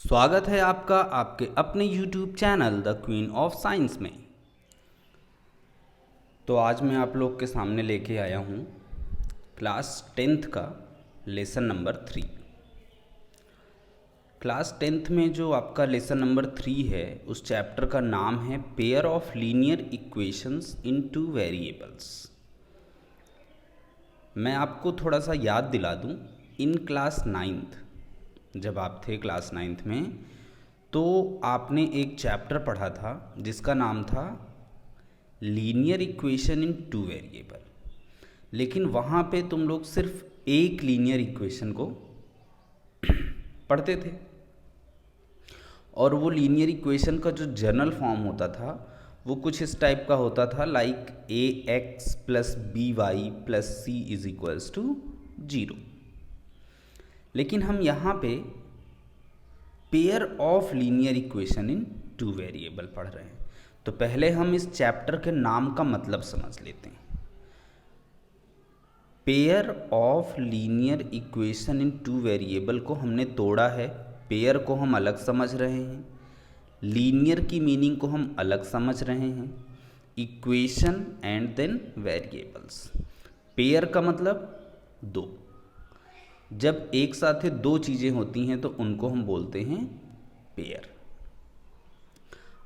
स्वागत है आपका आपके अपने YouTube channel the queen of science में। तो आज मैं आप लोग के सामने लेके आया हूँ क्लास 10th का लेसन नंबर 3। क्लास 10th में जो आपका लेसन नंबर 3 है उस चैप्टर का नाम है pair of linear equations in two variables. मैं आपको थोड़ा सा याद दिला दूँ, इन क्लास 9th जब आप थे क्लास 9th में तो आपने एक चैप्टर पढ़ा था जिसका नाम था linear equation in two variable. लेकिन वहाँ पे तुम लोग सिर्फ एक लीनियर इक्वेशन को पढ़ते थे और वो लीनियर इक्वेशन का जो जनरल फॉर्म होता था वो कुछ इस टाइप का होता था, like ax plus B Y plus C is equals to 0। लेकिन हम यहाँ पे pair of linear equation in two variable पढ़ रहे हैं। तो पहले हम इस चैप्टर के नाम का मतलब समझ लेते हैं। Pair of linear equation in two variable को हमने तोड़ा है। पेयर को हम अलग समझ रहे हैं, लीनियर की मीनिंग को हम अलग समझ रहे हैं, equation and then variables. Pair का मतलब दो। जब एक साथ दो चीज़ें होती हैं तो उनको हम बोलते हैं पेयर।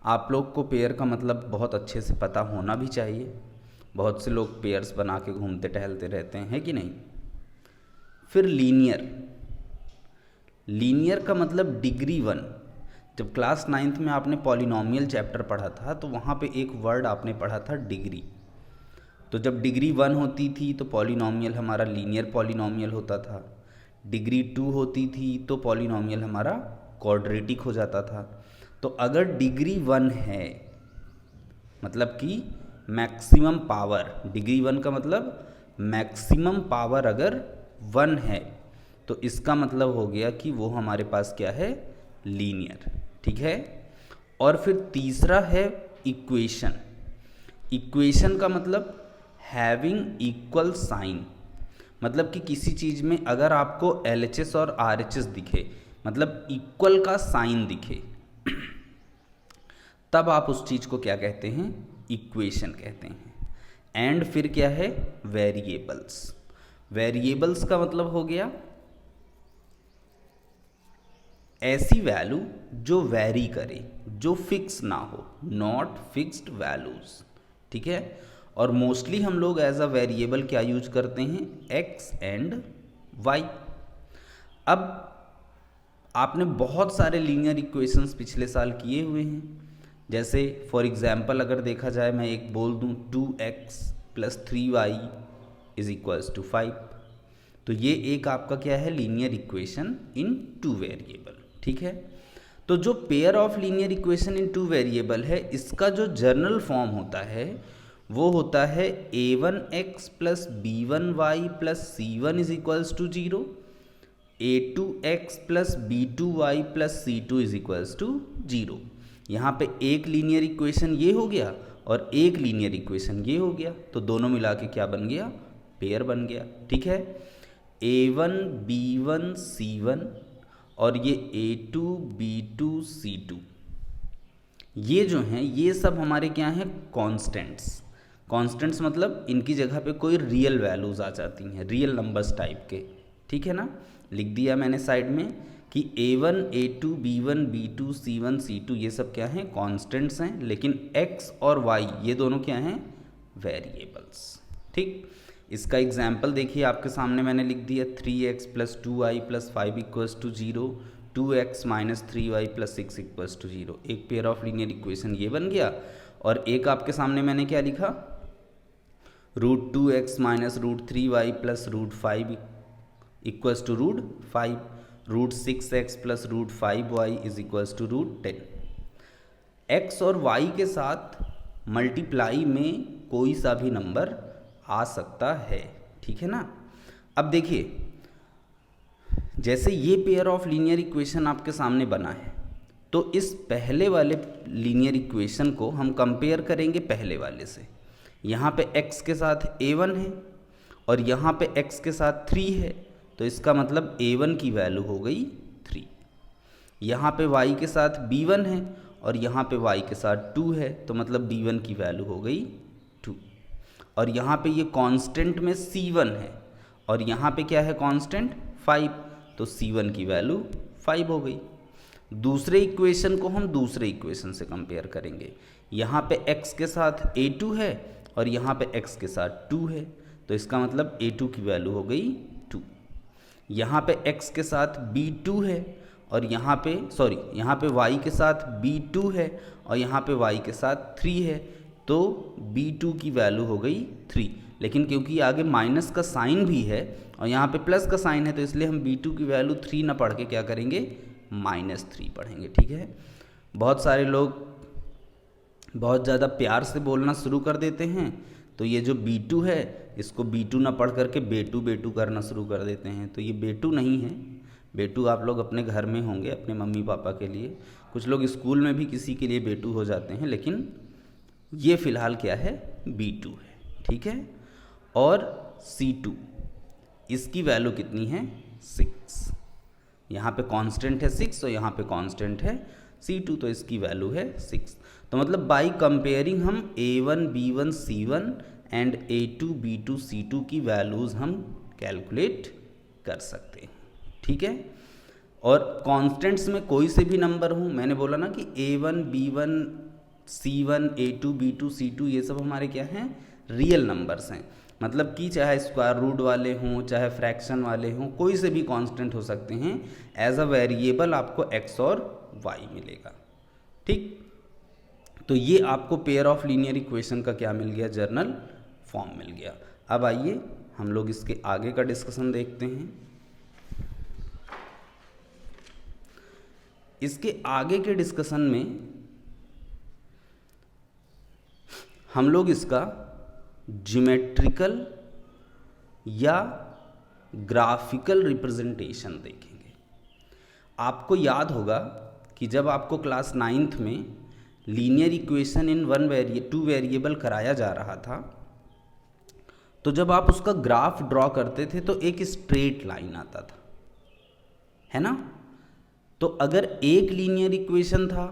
आप लोग को पेयर का मतलब बहुत अच्छे से पता होना भी चाहिए। बहुत से लोग पेयर्स बना के घूमते टहलते रहते हैं, है कि नहीं। फिर लीनियर। लीनियर का मतलब डिग्री 1। जब क्लास 9th में आपने पॉलिनोमियल चैप्टर पढ़ा था तो वहाँ पे एक वर्ड आपने पढ़ा था डिग्री। तो जब डिग्री 1 होती थी तो पॉलिनोमियल हमारा लीनियर पॉलिनोमियल होता था। डिग्री 2 होती थी तो पॉलिनोमियल हमारा क्वाड्रेटिक हो जाता था। तो अगर डिग्री 1 है मतलब कि मैक्सिमम पावर, डिग्री 1 का मतलब मैक्सिमम पावर अगर 1 है तो इसका मतलब हो गया कि वो हमारे पास क्या है, लीनियर। ठीक है। और फिर तीसरा है इक्वेशन। इक्वेशन का मतलब हैविंग इक्वल साइन। मतलब कि किसी चीज़ में अगर आपको LHS और RHS दिखे, मतलब इक्वल का साइन दिखे, तब आप उस चीज़ को क्या कहते हैं, इक्वेशन कहते हैं। एंड फिर क्या है, वेरिएबल्स। वेरिएबल्स का मतलब हो गया ऐसी वैल्यू जो वैरी करे, जो फिक्स ना हो, नॉट फिक्स्ड वैल्यूज। ठीक है। और मोस्टली हम लोग एज अ वेरिएबल क्या यूज करते हैं, x एंड y। अब आपने बहुत सारे लीनियर इक्वेशंस पिछले साल किए हुए हैं। जैसे फॉर एग्जांपल अगर देखा जाए, मैं एक बोल दूं 2x plus 3y is equals to 5। तो ये एक आपका क्या है, linear equation in two variable. ठीक है। तो जो pair of linear equation in two variable है, इसका जो जनरल फॉर्म होता है वो होता है a1x plus b1y plus c1 is equals to 0, a2x plus b2y plus c2 is equals to 0। यहाँ पे एक लीनियर इक्वेशन ये हो गया और एक लीनियर इक्वेशन ये हो गया, तो दोनों मिला के क्या बन गया, पेयर बन गया। ठीक है। a1 b1 c1 और ये a2 b2 c2, ये जो हैं ये सब हमारे क्या हैं, कॉन्स्टेंट्स। कॉन्स्टेंट्स मतलब इनकी जगह पे कोई रियल वैल्यूज आ जाती हैं, रियल नंबर्स टाइप के। ठीक है ना। लिख दिया मैंने साइड में कि a1 a2 b1 b2 c1 c2 ये सब क्या हैं, कॉन्स्टेंट्स हैं। लेकिन x और y ये दोनों क्या हैं, वेरिएबल्स। ठीक। इसका एग्जाम्पल देखिए आपके सामने मैंने लिख दिया 3x plus 2y plus 5 equals to 0, 2x minus 3y plus 6 equals to 0। एक पेयर ऑफ लीनियर इक्वेशन ये बन गया। और एक आपके सामने मैंने क्या लिखा, √2x minus √3y plus √5 equals to √5, √6x plus √5y is equals to √10। x और y के साथ मल्टीप्लाई में कोई सा भी नंबर आ सकता है। ठीक है ना। अब देखिए, जैसे ये पेयर ऑफ लीनियर इक्वेशन आपके सामने बना है तो इस पहले वाले लीनियर इक्वेशन को हम कंपेयर करेंगे पहले वाले से। यहाँ पे x के साथ a1 है और यहाँ पे x के साथ 3 है, तो इसका मतलब a1 की वैल्यू हो गई 3। यहाँ पे y के साथ b1 है और यहाँ पे y के साथ 2 है, तो मतलब b1 की वैल्यू हो गई 2। और यहाँ पे ये कांस्टेंट में c1 है और यहाँ पे क्या है कांस्टेंट 5, तो c1 की वैल्यू 5 हो गई। दूसरे इक्वेशन को हम दूसरे इक्वेशन से कंपेयर करेंगे। यहाँ पे x के साथ a2 है और यहाँ पे x के साथ 2 है, तो इसका मतलब a2 की वैल्यू हो गई 2। यहाँ पे x के साथ b2 है और यहाँ पे यहाँ पे y के साथ b2 है और यहाँ पे y के साथ 3 है, तो b2 की वैल्यू हो गई 3। लेकिन क्योंकि आगे माइनस का साइन भी है और यहाँ पे प्लस का साइन है, तो इसलिए हम b2 की वैल्यू 3 ना पढ़ के क्या करेंगे, -3 पढ़ेंगे। ठीक है। बहुत सारे लोग बहुत ज़्यादा प्यार से बोलना शुरू कर देते हैं, तो ये जो b2 है इसको b2 ना पढ़ करके बेटू करना शुरू कर देते हैं। तो ये बेटू नहीं है, बेटू आप लोग अपने घर में होंगे अपने मम्मी पापा के लिए, कुछ लोग स्कूल में भी किसी के लिए बेटू हो जाते हैं, लेकिन ये फ़िलहाल क्या है, b2 है। ठीक है। और c2 इसकी वैल्यू कितनी है, 6। यहाँ पे कांस्टेंट है 6 और यहाँ पे कांस्टेंट है c2, तो इसकी वैल्यू है 6। तो मतलब बाय कंपेयरिंग हम a1 b1 c1 and a2 b2 c2 की वैल्यूज़ हम कैलकुलेट कर सकते हैं। ठीक है। और कांस्टेंट्स में कोई से भी नंबर हो, मैंने बोला ना कि a1 b1 c1 a2 b2 c2 ये सब हमारे क्या हैं, रियल नंबर्स हैं। मतलब कि चाहे स्क्वायर रूट वाले हों चाहे फ्रैक्शन वाले हों, कोई से भी कांस्टेंट हो सकते हैं। एज अ वेरिएबल आपको x और y मिलेगा। ठीक। तो ये आपको पेयर ऑफ लीनियर इक्वेशन का क्या मिल गया, जर्नल फॉर्म मिल गया। अब आइए हम लोग इसके आगे का डिस्कशन देखते हैं। इसके आगे के डिस्कशन में हम लोग इसका ज्योमेट्रिकल या ग्राफिकल रिप्रेजेंटेशन देखेंगे। आपको याद होगा कि जब आपको क्लास 9th में लीनियर इक्वेशन इन 2 वेरिएबल कराया जा रहा था, तो जब आप उसका ग्राफ ड्रॉ करते थे तो एक स्ट्रेट लाइन आता था, है ना। तो अगर एक लीनियर इक्वेशन था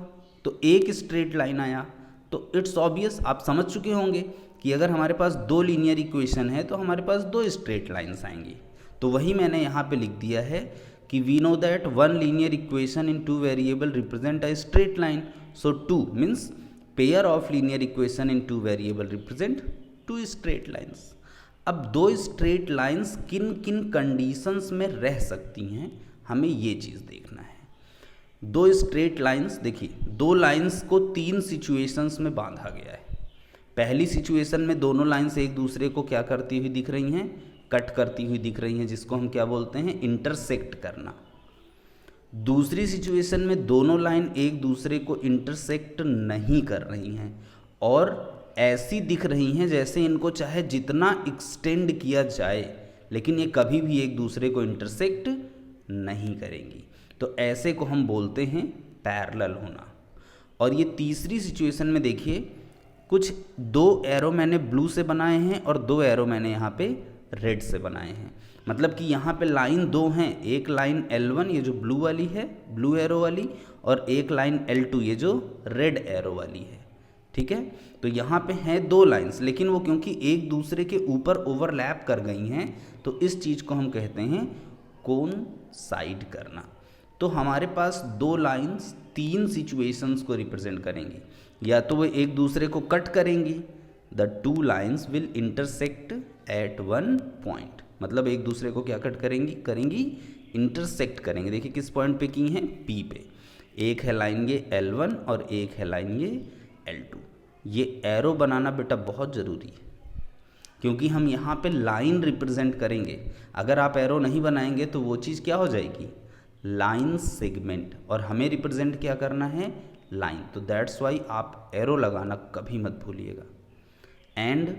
तो एक स्ट्रेट लाइन आया, तो इट्स ऑब्वियस आप समझ चुके होंगे कि अगर हमारे पास 2 लीनियर इक्वेशन है तो हमारे पास 2 स्ट्रेट लाइन्स आएंगी। तो वही मैंने यहाँ पे लिख दिया है कि we know that 1 linear equation in 2 variable represent a straight line, so 2 means pair of linear equation in 2 variable represent 2 straight lines. अब 2 स्ट्रेट लाइन्स किन किन कंडीशंस में रह सकती हैं, हमें ये चीज़ देखना है। 2 स्ट्रेट लाइन्स, देखिए 2 लाइन्स को 3 सिचुएशंस में बांधा गया है। पहली सिचुएशन में दोनों लाइन्स एक दूसरे को क्या करती हुई दिख रही हैं, कट करती हुई दिख रही हैं, जिसको हम क्या बोलते हैं, इंटरसेक्ट करना। दूसरी सिचुएशन में दोनों लाइन एक दूसरे को इंटरसेक्ट नहीं कर रही हैं और ऐसी दिख रही हैं जैसे इनको चाहे जितना एक्सटेंड किया जाए लेकिन ये कभी भी एक दूसरे को इंटरसेक्ट नहीं करेंगी। तो ऐसे को हम बोलते हैं पैरेलल होना। और ये तीसरी सिचुएशन में देखिए, कुछ 2 एरो मैंने ब्लू से बनाए हैं और 2 एरो मैंने यहाँ पे रेड से बनाए हैं। मतलब कि यहाँ पे लाइन 2 हैं, एक लाइन L1 ये जो ब्लू वाली है, ब्लू एरो वाली, और एक लाइन L2 ये जो रेड एरो वाली है। ठीक है। तो यहाँ पे हैं 2 लाइंस, लेकिन वो क्योंकि एक दूसरे के ऊपर ओवरलैप कर गई हैं तो इस चीज़ को हम कहते हैं कोइंसाइड करना। तो हमारे पास 2 लाइंस 3 सिचुएशंस को रिप्रेजेंट करेंगी। या तो वो एक दूसरे को कट करेंगी, the 2 lines will intersect at 1 point, मतलब एक दूसरे को क्या कट करेंगी इंटरसेक्ट करेंगे। देखिए किस पॉइंट पे की हैं, P पे। एक है लाइन ये L1 और एक है लाइन ये L2। ये एरो बनाना बेटा बहुत ज़रूरी है क्योंकि हम यहाँ पे लाइन रिप्रेजेंट करेंगे। अगर आप एरो नहीं बनाएंगे तो वो चीज़ क्या हो जाएगी, लाइन सेगमेंट, और हमें रिप्रेजेंट क्या करना है, लाइन। तो दैट्स वाई आप एरो लगाना कभी मत भूलिएगा। एंड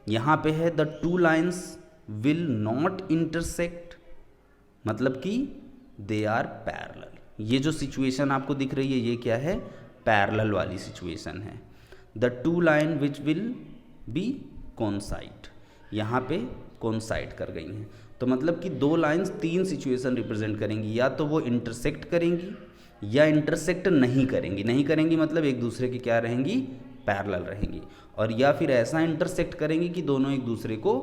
यहाँ पे है the 2 lines will not intersect, मतलब कि दे आर पैरेलल। ये जो सिचुएशन आपको दिख रही है ये क्या है, पैरेलल वाली सिचुएशन है। The 2 line which will be coincide, यहाँ पे कोइंसाइड कर गई हैं। तो मतलब कि 2 लाइन्स 3 सिचुएशन रिप्रेजेंट करेंगी, या तो वो इंटरसेक्ट करेंगी, या इंटरसेक्ट नहीं करेंगी। नहीं करेंगी मतलब एक दूसरे के क्या रहेंगी, पैरेलल रहेंगी। और या फिर ऐसा इंटरसेक्ट करेंगी कि दोनों एक दूसरे को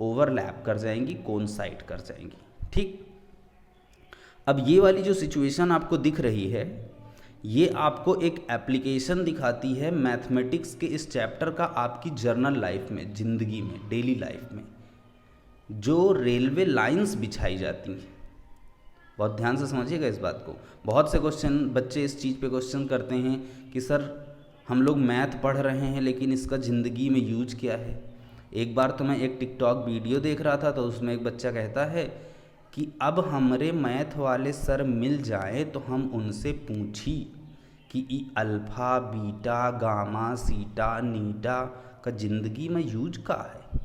ओवरलैप कर जाएंगी, कोइंसाइड कर जाएंगी। ठीक, अब ये वाली जो सिचुएशन आपको दिख रही है, ये आपको एक एप्लीकेशन दिखाती है मैथमेटिक्स के इस चैप्टर का आपकी जर्नल लाइफ में, ज़िंदगी में, डेली लाइफ में जो रेलवे लाइंस बिछाई जाती हैं। बहुत ध्यान से समझिएगा इस बात को। बहुत से क्वेश्चन बच्चे इस चीज़ पे क्वेश्चन करते हैं कि सर हम लोग मैथ पढ़ रहे हैं लेकिन इसका ज़िंदगी में यूज क्या है। एक बार तो मैं एक टिकटॉक वीडियो देख रहा था, तो उसमें एक बच्चा कहता है कि अब हमारे मैथ वाले सर मिल जाएं तो हम उनसे पूछी कि ई अल्फ़ा बीटा गामा सीटा नीटा का ज़िंदगी में यूज क्या है।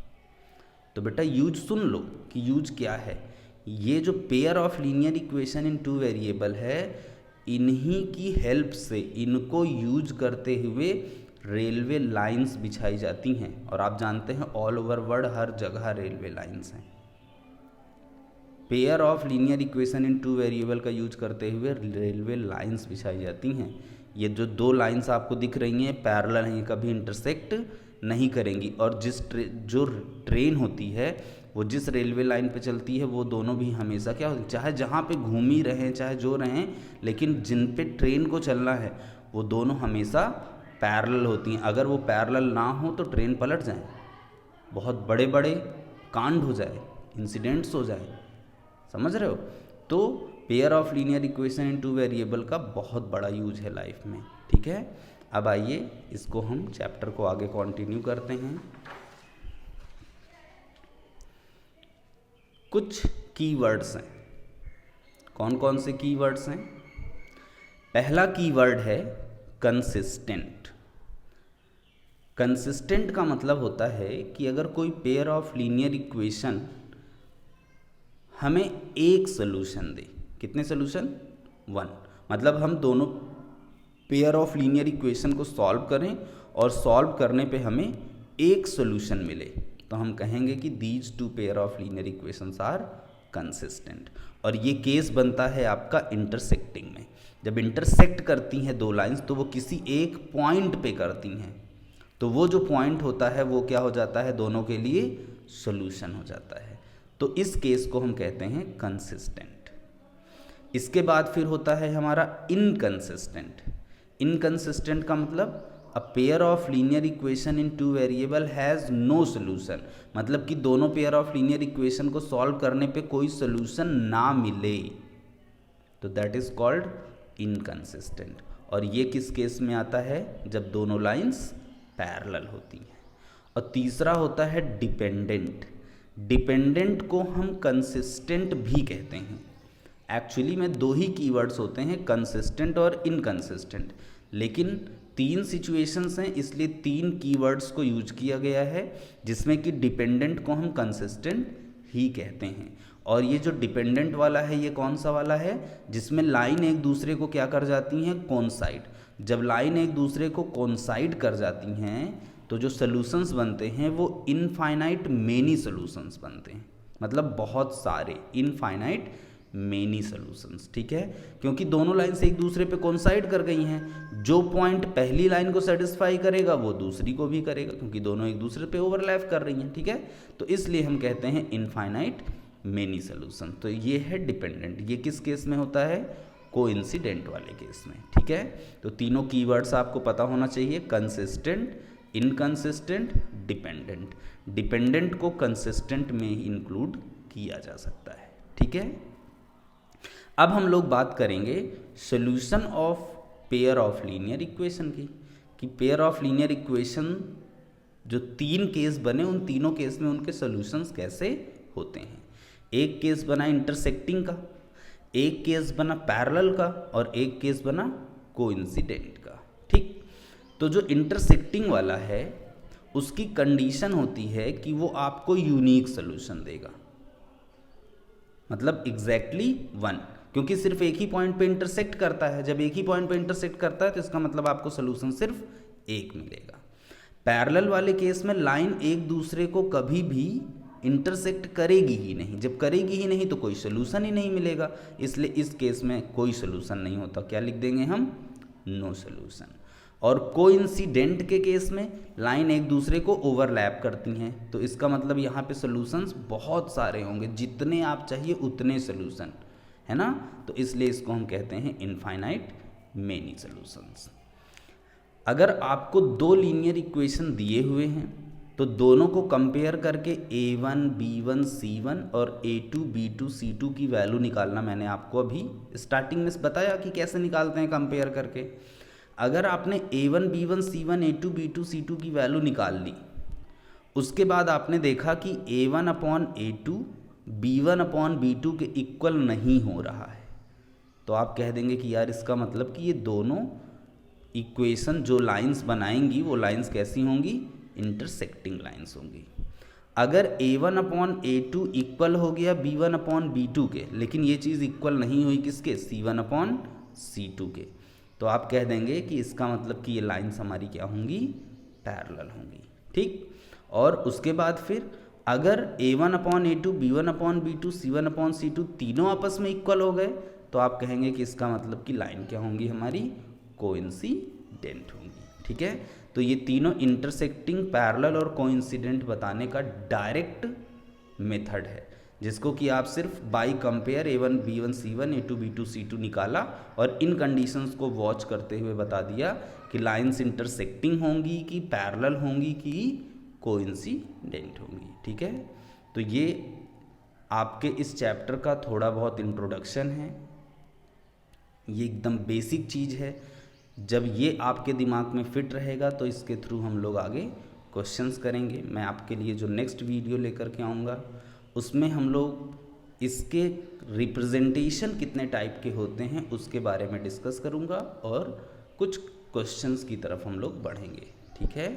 तो बेटा यूज सुन लो कि यूज क्या है। ये जो pair of linear equation in two variable है, इन्हीं की हेल्प से, इनको यूज करते हुए रेलवे लाइंस बिछाई जाती हैं। और आप जानते हैं ऑल ओवर वर्ल्ड हर जगह रेलवे लाइंस हैं। Pair of linear equation in two variable का यूज करते हुए रेलवे लाइंस बिछाई जाती हैं। ये जो दो लाइंस आपको दिख रही हैं पैरेलल हैं, कभी इंटरसेक्ट नहीं करेंगी। और जो ट्रेन होती है वो जिस रेलवे लाइन पे चलती है वो दोनों भी हमेशा क्या होती, चाहे जहाँ पे घूमी रहें चाहे जो रहें, लेकिन जिन पे ट्रेन को चलना है वो दोनों हमेशा पैरेलल होती हैं। अगर वो पैरेलल ना हो तो ट्रेन पलट जाए, बहुत बड़े बड़े कांड हो जाए, इंसिडेंट्स हो जाए, समझ रहे हो। तो pair of linear equation in two variable का बहुत बड़ा यूज है लाइफ में। ठीक है, अब आइए इसको हम चैप्टर को आगे कंटिन्यू करते हैं। कुछ कीवर्ड्स हैं। कौन कौन से कीवर्ड्स हैं? पहला कीवर्ड है कंसिस्टेंट। कंसिस्टेंट का मतलब होता है कि अगर कोई पेयर ऑफ लीनियर इक्वेशन हमें एक सोल्यूशन दे, कितने सोल्यूशन? 1, मतलब हम दोनों पेयर ऑफ लीनियर इक्वेशन को सॉल्व करें और सॉल्व करने पे हमें एक सोल्यूशन मिले, तो हम कहेंगे कि these two pair of linear equations are consistent. और ये केस बनता है आपका इंटरसेक्टिंग में। जब इंटरसेक्ट करती हैं दो लाइंस तो वो किसी एक पॉइंट पे करती हैं, तो वो जो पॉइंट होता है वो क्या हो जाता है, दोनों के लिए सोल्यूशन हो जाता है। तो इस केस को हम कहते हैं कंसिस्टेंट। इसके बाद फिर होता है हमारा इनकंसिस्टेंट। इनकंसिस्टेंट का मतलब a pair of linear equation in two variable has no solution, मतलब कि दोनों पेयर ऑफ लीनियर इक्वेशन को सॉल्व करने पे कोई सोल्यूशन ना मिले, तो दैट इज कॉल्ड इनकंसिस्टेंट। और ये किस केस में आता है? जब दोनों लाइंस पैरेलल होती हैं। और तीसरा होता है डिपेंडेंट। डिपेंडेंट को हम कंसिस्टेंट भी कहते हैं। एक्चुअली में दो ही कीवर्ड्स होते हैं, कंसिस्टेंट और इनकंसिस्टेंट, लेकिन 3 सिचुएशंस हैं इसलिए 3 कीवर्ड्स को यूज किया गया है, जिसमें कि डिपेंडेंट को हम कंसिस्टेंट ही कहते हैं। और ये जो डिपेंडेंट वाला है ये कौन सा वाला है? जिसमें लाइन एक दूसरे को क्या कर जाती हैं? कोइंसाइड। जब लाइन एक दूसरे को कोइंसाइड कर जाती हैं तो जो सॉल्यूशंस बनते हैं वो इनफाइनाइट मेनी सॉल्यूशंस बनते हैं, मतलब बहुत सारे, इनफाइनाइट मेनी सॉल्यूशंस। ठीक है, क्योंकि दोनों लाइन से एक दूसरे पे कोइंसाइड कर गई हैं। जो पॉइंट पहली लाइन को सेटिस्फाई करेगा वो दूसरी को भी करेगा, क्योंकि दोनों एक दूसरे पे ओवरलैप कर रही हैं। ठीक है, तो इसलिए हम कहते हैं इनफाइनाइट मेनी सॉल्यूशन। तो ये है डिपेंडेंट। ये किस केस में होता है? कोइंसिडेंट वाले केस में। ठीक है, तो तीनों कीवर्ड्स आपको पता होना चाहिए, कंसिस्टेंट, इनकंसिस्टेंट, डिपेंडेंट। डिपेंडेंट को कंसिस्टेंट में इंक्लूड किया जा सकता है। ठीक है, अब हम लोग बात करेंगे solution of pair of linear equation की, कि पेयर ऑफ लीनियर इक्वेशन जो 3 केस बने उन तीनों केस में उनके सॉल्यूशंस कैसे होते हैं। एक केस बना इंटरसेक्टिंग का, एक केस बना पैरेलल का, और एक केस बना कोइंसिडेंट का। ठीक, तो जो इंटरसेक्टिंग वाला है उसकी कंडीशन होती है कि वो आपको यूनिक सोल्यूशन देगा, मतलब एग्जैक्टली 1, क्योंकि सिर्फ एक ही पॉइंट पे इंटरसेक्ट करता है। जब एक ही पॉइंट पे इंटरसेक्ट करता है तो इसका मतलब आपको सोल्यूशन सिर्फ एक मिलेगा। पैरेलल वाले केस में लाइन एक दूसरे को कभी भी इंटरसेक्ट करेगी ही नहीं। जब करेगी ही नहीं तो कोई सोल्यूशन ही नहीं मिलेगा, इसलिए इस केस में कोई सोल्यूशन नहीं होता। क्या लिख देंगे हम? No solution. और कोइंसिडेंट के केस में लाइन एक दूसरे को ओवरलैप करती हैं, तो इसका मतलब यहाँ पे सॉल्यूशंस बहुत सारे होंगे, जितने आप चाहिए उतने सॉल्यूशन, है ना। तो इसलिए इसको हम कहते हैं इनफाइनाइट मेनी सॉल्यूशंस। अगर आपको दो लीनियर इक्वेशन दिए हुए हैं तो दोनों को कंपेयर करके a1 b1 c1 और a2 b2 c2 की वैल्यू निकालना मैंने आपको अभी स्टार्टिंग में बताया कि कैसे निकालते हैं कंपेयर करके। अगर आपने a1 b1 c1 a2 b2 c2 की वैल्यू निकाल ली, उसके बाद आपने देखा कि a1 upon a2 b1 upon b2 के इक्वल नहीं हो रहा है, तो आप कह देंगे कि यार इसका मतलब कि ये दोनों इक्वेशन जो लाइंस बनाएंगी वो लाइंस कैसी होंगी? इंटरसेक्टिंग लाइंस होंगी। अगर a1 अपॉन a2 इक्वल हो गया b1 अपॉन b2 के, लेकिन ये चीज़ इक्वल नहीं हुई किसके? c1 अपॉन c2 के, तो आप कह देंगे कि इसका मतलब कि ये लाइंस हमारी क्या होंगी? पैरेलल होंगी, ठीक। और उसके बाद फिर अगर a1 upon a2 b1 upon b2 c1 upon c2 तीनों आपस में इक्वल हो गए, तो आप कहेंगे कि इसका मतलब कि लाइन क्या होंगी? हमारी कोइंसिडेंट होंगी, ठीक है। तो ये तीनों इंटरसेक्टिंग, पैरेलल और कोइंसिडेंट बताने का डायरेक्ट मेथड है, जिसको कि आप सिर्फ by compare a1 b1 c1 a2 b2 c2 निकाला और इन कंडीशंस को वॉच करते हुए बता दिया कि लाइंस इंटरसेक्टिंग होंगी कि पैरेलल होंगी कि कोइंसिडेंट होंगी, ठीक है। तो ये आपके इस चैप्टर का थोड़ा बहुत इंट्रोडक्शन है, ये एकदम बेसिक चीज़ है। जब ये आपके दिमाग में फिट रहेगा तो इसके थ्रू हम लोग आगे क्वेश्चंस करेंगे। मैं आपके लिए जो नेक्स्ट वीडियो लेकर के आऊँगा उसमें हम लोग इसके रिप्रेजेंटेशन कितने टाइप के होते हैं उसके बारे में डिस्कस करूँगा और कुछ क्वेश्चंस की तरफ हम लोग बढ़ेंगे, ठीक है।